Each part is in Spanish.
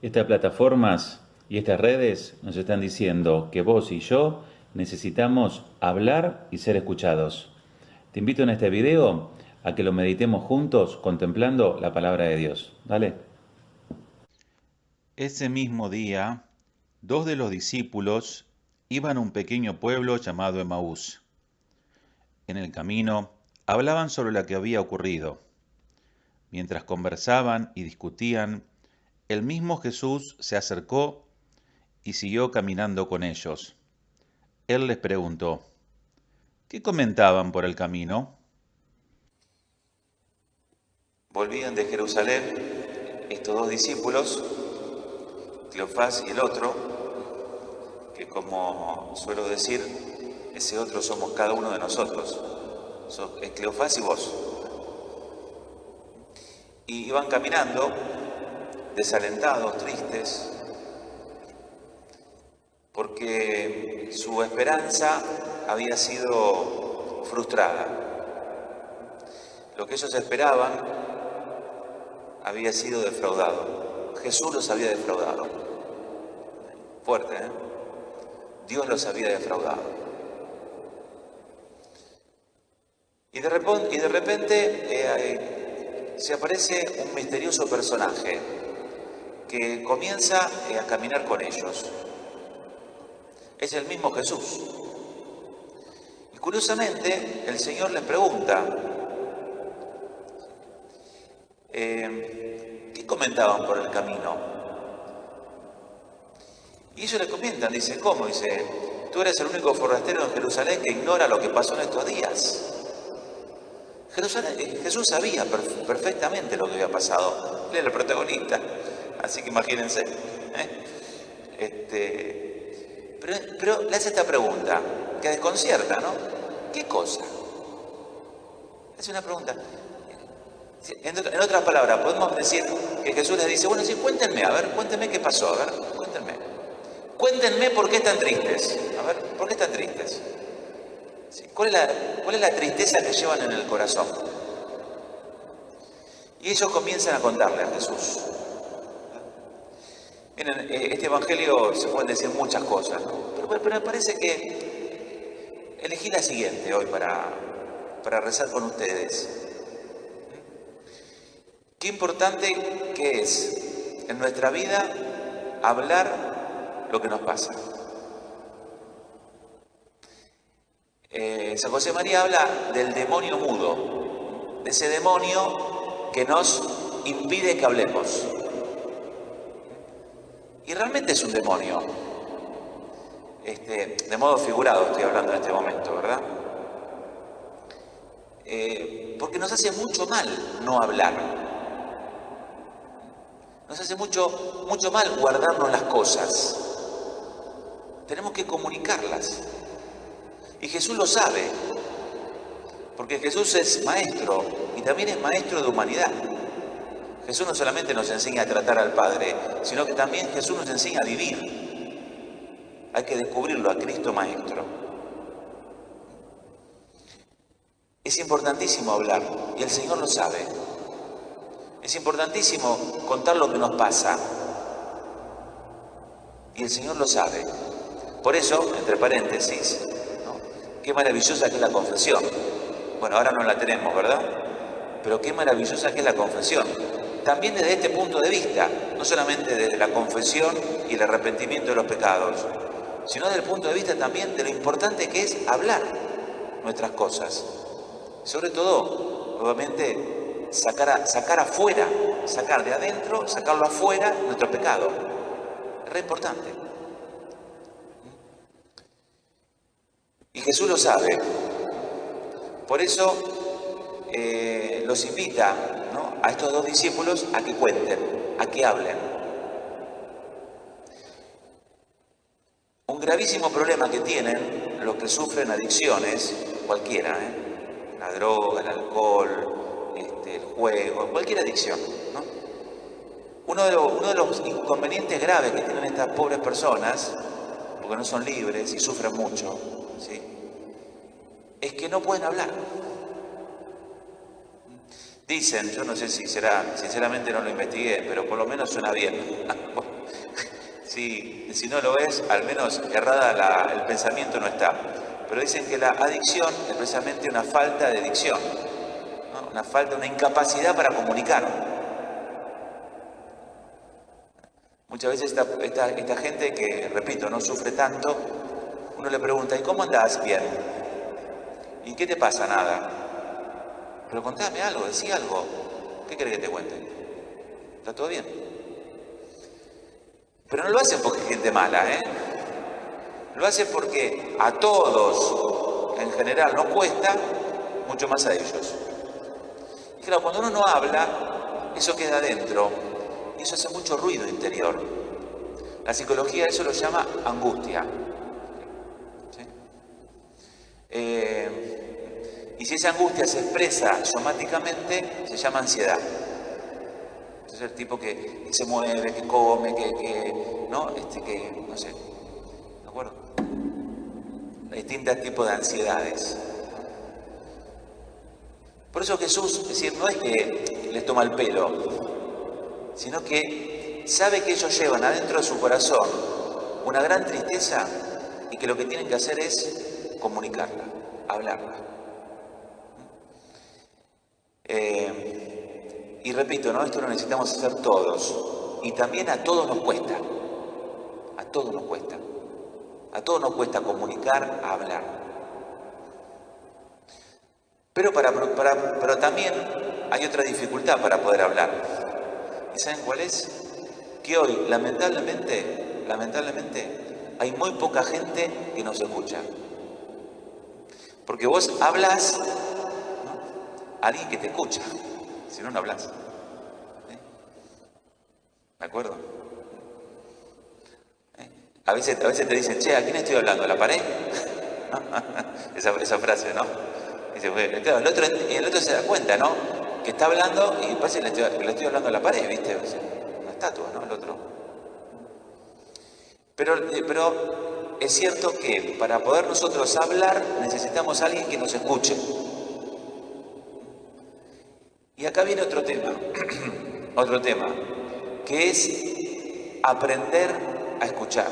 Estas plataformas y estas redes nos están diciendo que vos y yo necesitamos hablar y ser escuchados. Te invito en este video a que lo meditemos juntos contemplando la palabra de Dios. Dale. Ese mismo día, dos de los discípulos iban a un pequeño pueblo llamado Emaús. En el camino hablaban sobre lo que había ocurrido. Mientras conversaban y discutían, el mismo Jesús se acercó y siguió caminando con ellos. Él les preguntó, ¿qué comentaban por el camino? Volvían de Jerusalén estos dos discípulos, Cleofás y el otro, que como suelo decir, ese otro somos cada uno de nosotros. Es Cleofás y vos. Y iban caminando, desalentados, tristes, porque su esperanza había sido frustrada. Lo que ellos esperaban había sido defraudado. Jesús los había defraudado. Fuerte, ¿eh? Dios los había defraudado. Y de repente se aparece un misterioso personaje que comienza a caminar con ellos. Es el mismo Jesús. Y curiosamente, el Señor les pregunta, ¿qué comentaban por el camino? Y ellos le comentan, dice, ¿cómo? Dice, tú eres el único forastero en Jerusalén que ignora lo que pasó en estos días. Jesús sabía perfectamente lo que había pasado. Él era el protagonista, así que imagínense. Pero le hace esta pregunta, que desconcierta, ¿no? ¿Qué cosa? Es una pregunta. En otras palabras, podemos decir que Jesús les dice, bueno, sí, cuéntenme, a ver, cuéntenme qué pasó, a ver, cuéntenme. Cuéntenme por qué están tristes. A ver, ¿por qué están tristes? ¿Sí? ¿Cuál es la tristeza que llevan en el corazón? Y ellos comienzan a contarle a Jesús. Miren, este evangelio se pueden decir muchas cosas, ¿no? Pero me parece que elegí la siguiente hoy para rezar con ustedes. Qué importante que es en nuestra vida hablar lo que nos pasa. San José María habla del demonio mudo, de ese demonio que nos impide que hablemos. Y realmente es un demonio, de modo figurado estoy hablando en este momento, ¿verdad? Porque nos hace mucho mal no hablar. Nos hace mucho mal guardarnos las cosas. Tenemos que comunicarlas. Y Jesús lo sabe, porque Jesús es maestro y también es maestro de humanidad. Jesús no solamente nos enseña a tratar al Padre, sino que también Jesús nos enseña a vivir. Hay que descubrirlo a Cristo Maestro. Es importantísimo hablar, y el Señor lo sabe. Es importantísimo contar lo que nos pasa, y el Señor lo sabe. Por eso, entre paréntesis, ¿no? Qué maravillosa que es la confesión. Bueno, ahora no la tenemos, ¿verdad? Pero qué maravillosa que es la confesión. También desde este punto de vista, no solamente desde la confesión y el arrepentimiento de los pecados, sino desde el punto de vista también de lo importante que es hablar nuestras cosas. Sobre todo, obviamente, sacar afuera, sacar de adentro, sacarlo afuera, nuestro pecado. Es re importante. Y Jesús lo sabe. Por eso los invita, ¿no?, a estos dos discípulos a que cuenten, a que hablen. Un gravísimo problema que tienen los que sufren adicciones, cualquiera, la droga, el alcohol, el juego, cualquier adicción, ¿no? Uno de los inconvenientes graves que tienen estas pobres personas, porque no son libres y sufren mucho, ¿sí?, es que no pueden hablar. Dicen, yo no sé si será, sinceramente no lo investigué, pero por lo menos suena bien. Si no lo es, al menos errada el pensamiento no está. Pero dicen que la adicción es precisamente una falta de dicción, ¿no? Una incapacidad para comunicar. Muchas veces esta gente que, repito, no sufre tanto, uno le pregunta, ¿y cómo andás? Bien. ¿Y qué te pasa? Nada. Pero contame algo, decí algo. ¿Qué querés que te cuente? ¿Está todo bien? Pero no lo hacen porque es gente mala, ¿eh? Lo hacen porque a todos, en general, nos cuesta, mucho más a ellos. Y claro, cuando uno no habla, eso queda adentro. Y eso hace mucho ruido interior. La psicología eso lo llama angustia. ¿Sí? Y si esa angustia se expresa somáticamente, se llama ansiedad. Entonces el tipo que se mueve, que come, no sé, ¿de acuerdo? Distintos tipos de ansiedades. Por eso Jesús, es decir, no es que les toma el pelo, sino que sabe que ellos llevan adentro de su corazón una gran tristeza y que lo que tienen que hacer es comunicarla, hablarla. Y repito, ¿no? Esto lo necesitamos hacer todos. Y también a todos nos cuesta. A todos nos cuesta. A todos nos cuesta comunicar, hablar. Pero también hay otra dificultad para poder hablar. ¿Y saben cuál es? Que hoy, lamentablemente, hay muy poca gente que nos escucha. Porque vos hablas, ¿no? A alguien que te escucha. Si no, no hablas. ¿Sí? ¿De acuerdo? A veces te dicen, che, ¿a quién estoy hablando? ¿A la pared? esa frase, ¿no? Dice, bueno, claro, el otro se da cuenta, ¿no? Que está hablando y parece que le estoy hablando a la pared, ¿viste? Una estatua, ¿no? El otro. Pero es cierto que para poder nosotros hablar necesitamos a alguien que nos escuche. Y acá viene otro tema, que es aprender a escuchar.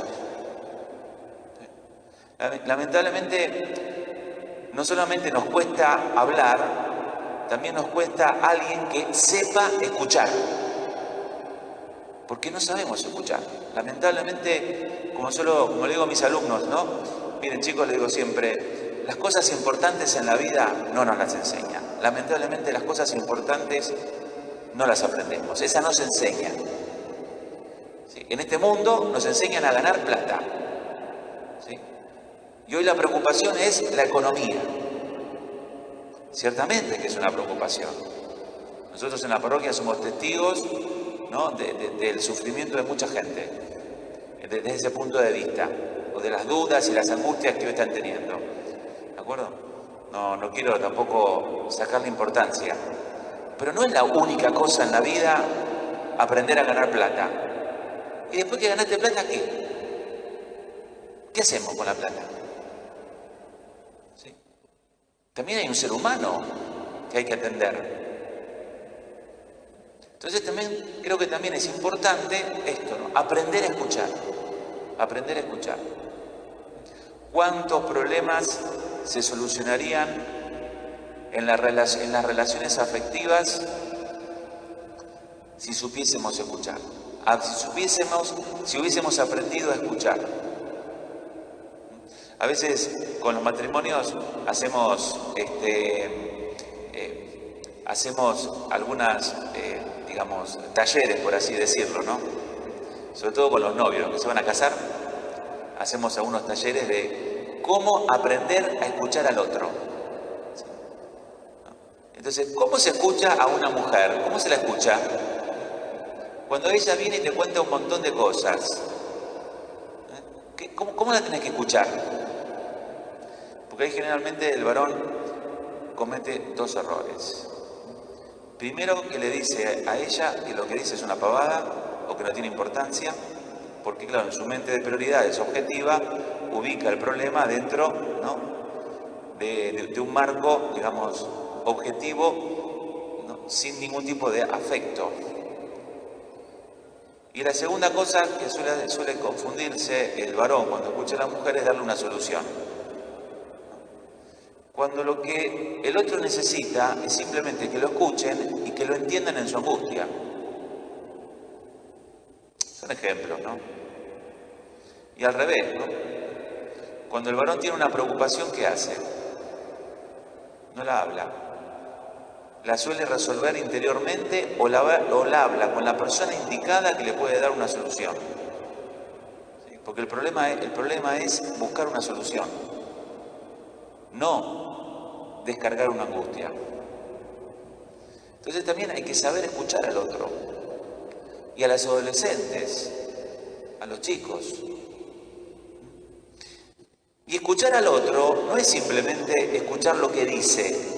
Lamentablemente, no solamente nos cuesta hablar, también nos cuesta alguien que sepa escuchar. Porque no sabemos escuchar. Lamentablemente, como le digo a mis alumnos, ¿no? Miren, chicos, les digo siempre, las cosas importantes en la vida no nos las enseñan. Lamentablemente las cosas importantes no las aprendemos, esa no se enseña. ¿Sí? En este mundo nos enseñan a ganar plata. ¿Sí? Y hoy la preocupación es la economía. Ciertamente que es una preocupación. Nosotros en la parroquia somos testigos, ¿no? del sufrimiento de mucha gente, desde ese punto de vista, o de las dudas y las angustias que hoy están teniendo. ¿De acuerdo? No quiero tampoco sacarle importancia, pero no es la única cosa en la vida aprender a ganar plata. Y después que ganaste plata, ¿qué hacemos con la plata? ¿Sí? También hay un ser humano que hay que atender. Entonces creo que también es importante esto, ¿no? Aprender a escuchar. Aprender a escuchar. ¿Cuántos problemas se solucionarían en las relaciones afectivas si supiésemos escuchar? Si hubiésemos aprendido a escuchar. A veces con los matrimonios hacemos algunas, talleres, por así decirlo, ¿no? Sobre todo con los novios que se van a casar, hacemos algunos talleres de cómo aprender a escuchar al otro. Entonces, ¿cómo se escucha a una mujer? ¿Cómo se la escucha? Cuando ella viene y te cuenta un montón de cosas. ¿Cómo la tenés que escuchar? Porque ahí generalmente el varón comete dos errores. Primero, que le dice a ella que lo que dice es una pavada o que no tiene importancia, porque claro, en su mente de prioridades objetiva ubica el problema dentro, ¿no? de un marco, digamos, objetivo, ¿no? Sin ningún tipo de afecto. Y la segunda cosa que suele confundirse el varón cuando escucha a la mujer es darle una solución. Cuando lo que el otro necesita es simplemente que lo escuchen y que lo entiendan en su angustia. Son ejemplos, ¿no? Y al revés, ¿no? Cuando el varón tiene una preocupación, ¿qué hace? No la habla. La suele resolver interiormente o la habla con la persona indicada que le puede dar una solución. ¿Sí? Porque el problema es buscar una solución, no descargar una angustia. Entonces también hay que saber escuchar al otro. Y a las adolescentes, a los chicos. Y escuchar al otro no es simplemente escuchar lo que dice,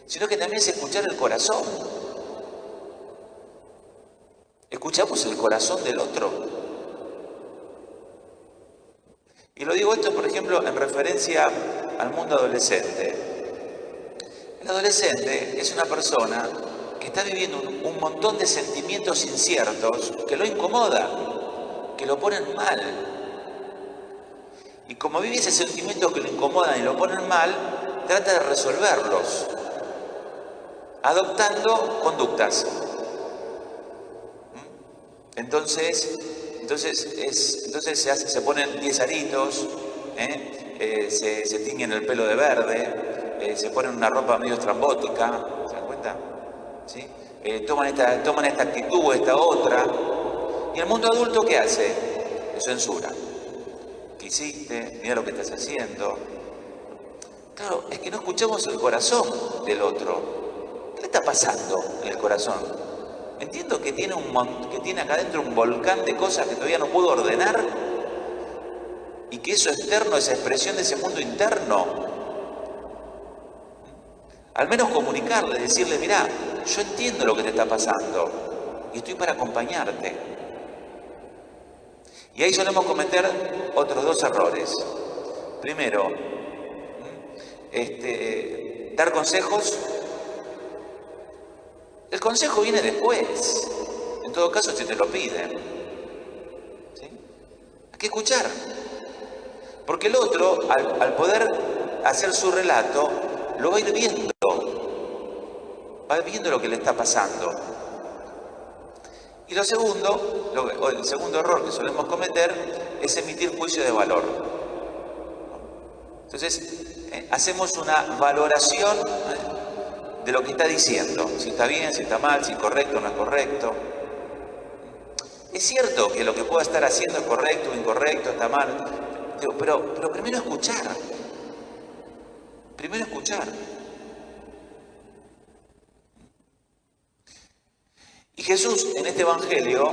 sino que también es escuchar el corazón. Escuchamos el corazón del otro. Y lo digo esto, por ejemplo, en referencia al mundo adolescente. El adolescente es una persona que está viviendo un montón de sentimientos inciertos que lo incomodan, que lo ponen mal. Y como vive ese sentimiento que lo incomodan y lo ponen mal, trata de resolverlos, adoptando conductas. Entonces se ponen 10 aritos, se tiñen el pelo de verde, se ponen una ropa medio estrambótica, ¿se dan cuenta? ¿Sí? Toman esta actitud o esta otra. Y el mundo adulto, ¿qué hace? Lo censura. ¿Qué hiciste? Mira lo que estás haciendo. Claro, es que no escuchamos el corazón del otro. ¿Qué le está pasando en el corazón? Entiendo que tiene acá adentro un volcán de cosas que todavía no pudo ordenar y que eso externo, esa expresión de ese mundo interno, al menos comunicarle, decirle, mirá, yo entiendo lo que te está pasando y estoy para acompañarte. Y ahí solemos cometer otros dos errores. Primero, dar consejos. El consejo viene después, en todo caso si te lo piden. ¿Sí? Hay que escuchar, porque el otro, al poder hacer su relato, lo va a ir viendo, va viendo lo que le está pasando. Y el segundo error que solemos cometer es emitir juicio de valor. Entonces, hacemos una valoración de lo que está diciendo, si está bien, si está mal, si es correcto o no es correcto. Es cierto que lo que pueda estar haciendo es correcto o incorrecto, está mal, pero primero escuchar. Primero escuchar. Y Jesús en este evangelio,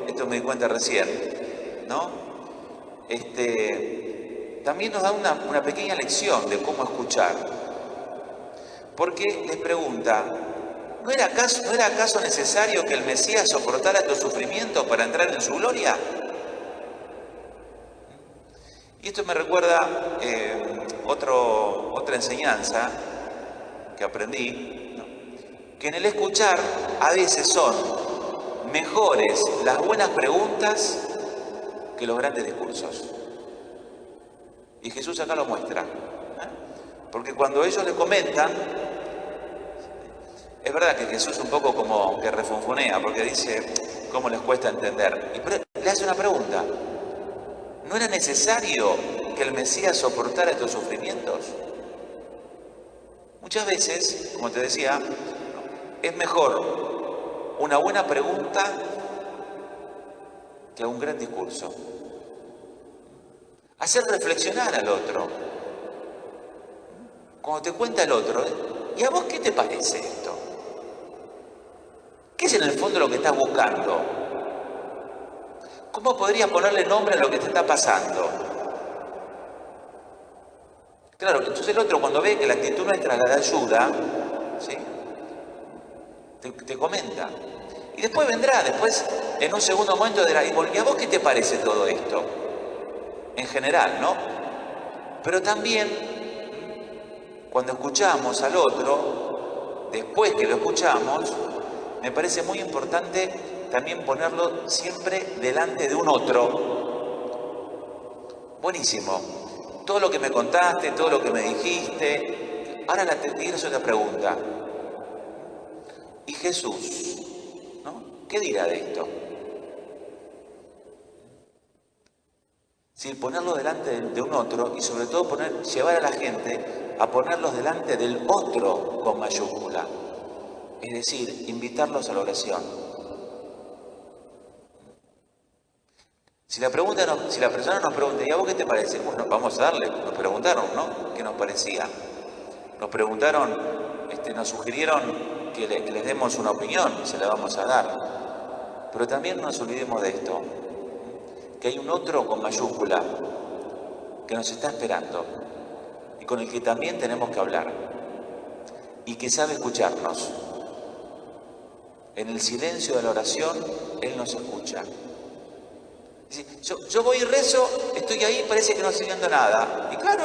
esto me di cuenta recién, ¿no? También nos da una pequeña lección de cómo escuchar. Porque les pregunta, ¿no era acaso necesario que el Mesías soportara estos sufrimientos para entrar en su gloria? Y esto me recuerda otra enseñanza que aprendí, ¿no? Que en el escuchar a veces son mejores las buenas preguntas que los grandes discursos. Y Jesús acá lo muestra. Porque cuando ellos le comentan, es verdad que Jesús un poco como que refunfunea, porque dice cómo les cuesta entender. Y le hace una pregunta. ¿No era necesario que el Mesías soportara estos sufrimientos? Muchas veces, como te decía, es mejor una buena pregunta que un gran discurso. Hacer reflexionar al otro. Cuando te cuenta el otro, ¿y a vos qué te parece esto? ¿Qué es en el fondo lo que estás buscando? ¿Cómo podrías ponerle nombre a lo que te está pasando? Claro, entonces el otro cuando ve que la actitud nuestra la da ayuda, ¿sí? te comenta. Y después vendrá, en un segundo momento dirá, ¿y a vos qué te parece todo esto? En general, ¿no? Pero también, cuando escuchamos al otro, después que lo escuchamos, me parece muy importante también ponerlo siempre delante de un otro. Buenísimo. Todo lo que me contaste, todo lo que me dijiste. Ahora te quiero hacer otra pregunta. ¿Y Jesús? ¿No? ¿Qué dirá de esto? Sí, ponerlo delante de un otro y sobre todo llevar a la gente a ponerlos delante del otro con mayúscula. Es decir, invitarlos a la oración. Si la persona nos pregunta, ¿y a vos qué te parece? Bueno, vamos a darle, nos preguntaron, ¿no? ¿Qué nos parecía? Nos preguntaron, nos sugirieron que les demos una opinión, se la vamos a dar. Pero también no nos olvidemos de esto, que hay un otro con mayúscula que nos está esperando y con el que también tenemos que hablar y que sabe escucharnos. En el silencio de la oración, Él nos escucha. Yo voy y rezo, estoy ahí, parece que no estoy viendo nada. Y claro,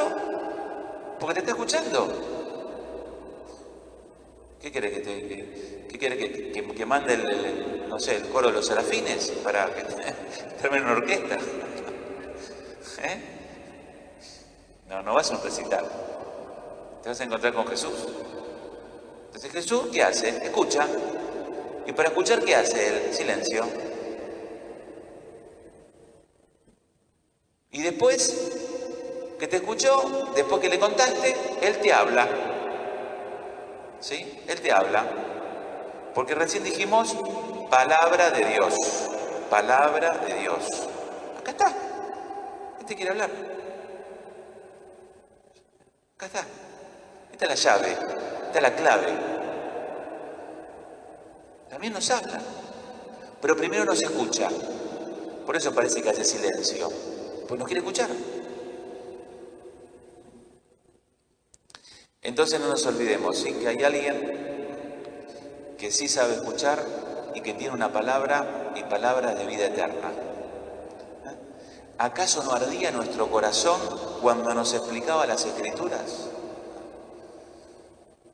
porque te está escuchando. ¿Qué quiere que mande el coro de los serafines para que termine una orquesta? No vas a un recital. Te vas a encontrar con Jesús. Entonces Jesús, ¿qué hace? Escucha. ¿Y para escuchar qué hace Él? Silencio. Y después que te escuchó, después que le contaste, Él te habla. ¿Sí? Él te habla. Porque recién dijimos palabra de Dios. Palabra de Dios. Acá está. Él te quiere hablar. Acá está. Esta es la llave. Esta es la clave. También nos habla. Pero primero nos escucha. Por eso parece que hace silencio. Pues nos quiere escuchar. Entonces no nos olvidemos, ¿sí? Que hay alguien que sí sabe escuchar y que tiene una palabra y palabras de vida eterna. ¿Acaso no ardía nuestro corazón cuando nos explicaba las Escrituras?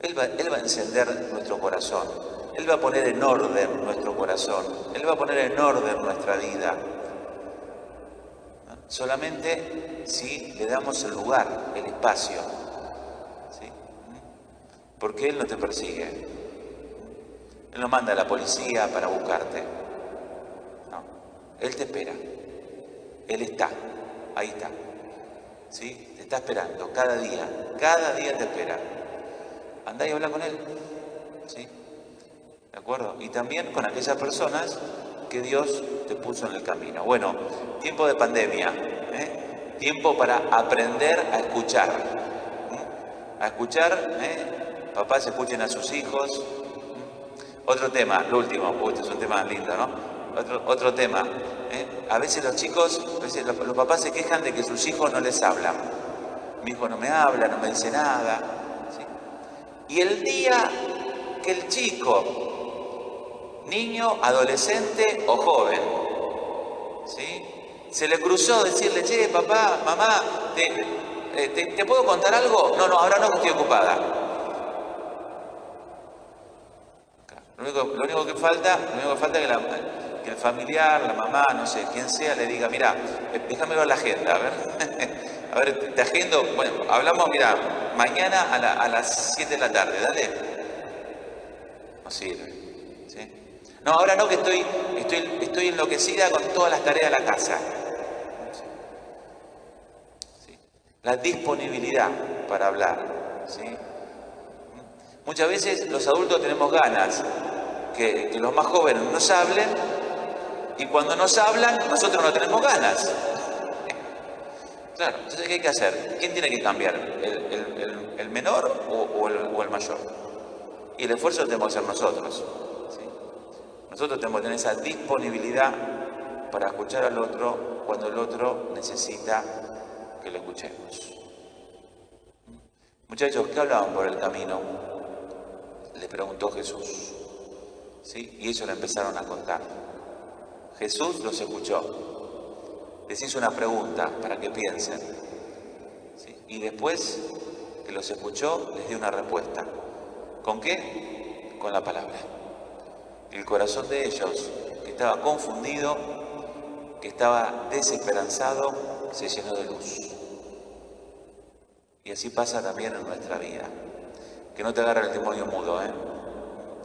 Él va a encender nuestro corazón. Él va a poner en orden nuestro corazón. Él va a poner en orden nuestra vida. Solamente si le damos el lugar, el espacio. ¿Sí? Porque Él no te persigue. Él no manda a la policía para buscarte. No. Él te espera. Él está. Ahí está. ¿Sí? Te está esperando cada día. Cada día te espera. Andá y habla con Él. ¿Sí? ¿De acuerdo? Y también con aquellas personas que Dios te puso en el camino. Bueno, tiempo de pandemia, tiempo para aprender a escuchar. A escuchar, papás escuchen a sus hijos. Otro tema, lo último, este es un tema lindo, ¿no? Otro tema, a veces los chicos, los papás se quejan de que sus hijos no les hablan. Mi hijo no me habla, no me dice nada. ¿Sí? Y el día que el chico, niño, adolescente o joven, ¿sí? Se le cruzó decirle, che, papá, mamá, ¿te puedo contar algo? No, ahora no, estoy ocupada. Lo único que falta es que el familiar, la mamá, no sé, quien sea, le diga, mira, déjame ver la agenda, a ver. A ver, te agendo, bueno, hablamos, mira, mañana a las 7 de la tarde, dale. No sirve. No, ahora no, que estoy enloquecida con todas las tareas de la casa. ¿Sí? La disponibilidad para hablar. ¿Sí? Muchas veces los adultos tenemos ganas que los más jóvenes nos hablen y cuando nos hablan nosotros no tenemos ganas. Claro, entonces ¿qué hay que hacer? ¿Quién tiene que cambiar? ¿El menor o el mayor? Y el esfuerzo lo tenemos que hacer nosotros. Nosotros tenemos que tener esa disponibilidad para escuchar al otro cuando el otro necesita que lo escuchemos. Muchachos, ¿qué hablaban por el camino? Le preguntó Jesús. ¿Sí? Y ellos le empezaron a contar. Jesús los escuchó. Les hizo una pregunta para que piensen. ¿Sí? Y después que los escuchó, les dio una respuesta. ¿Con qué? Con la palabra. El corazón de ellos, que estaba confundido, que estaba desesperanzado, se llenó de luz. Y así pasa también en nuestra vida. Que no te agarre el demonio mudo,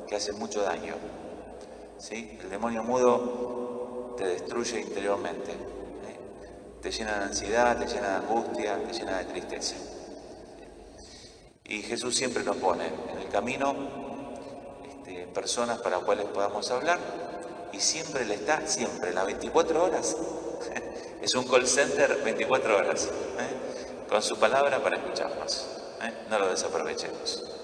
que hace mucho daño. ¿Sí? El demonio mudo te destruye interiormente. Te llena de ansiedad, te llena de angustia, te llena de tristeza. Y Jesús siempre nos pone en el camino personas para las cuales podamos hablar, y siempre Él está, siempre, las 24 horas. Es un call center 24 horas, con su palabra para escucharnos. No lo desaprovechemos.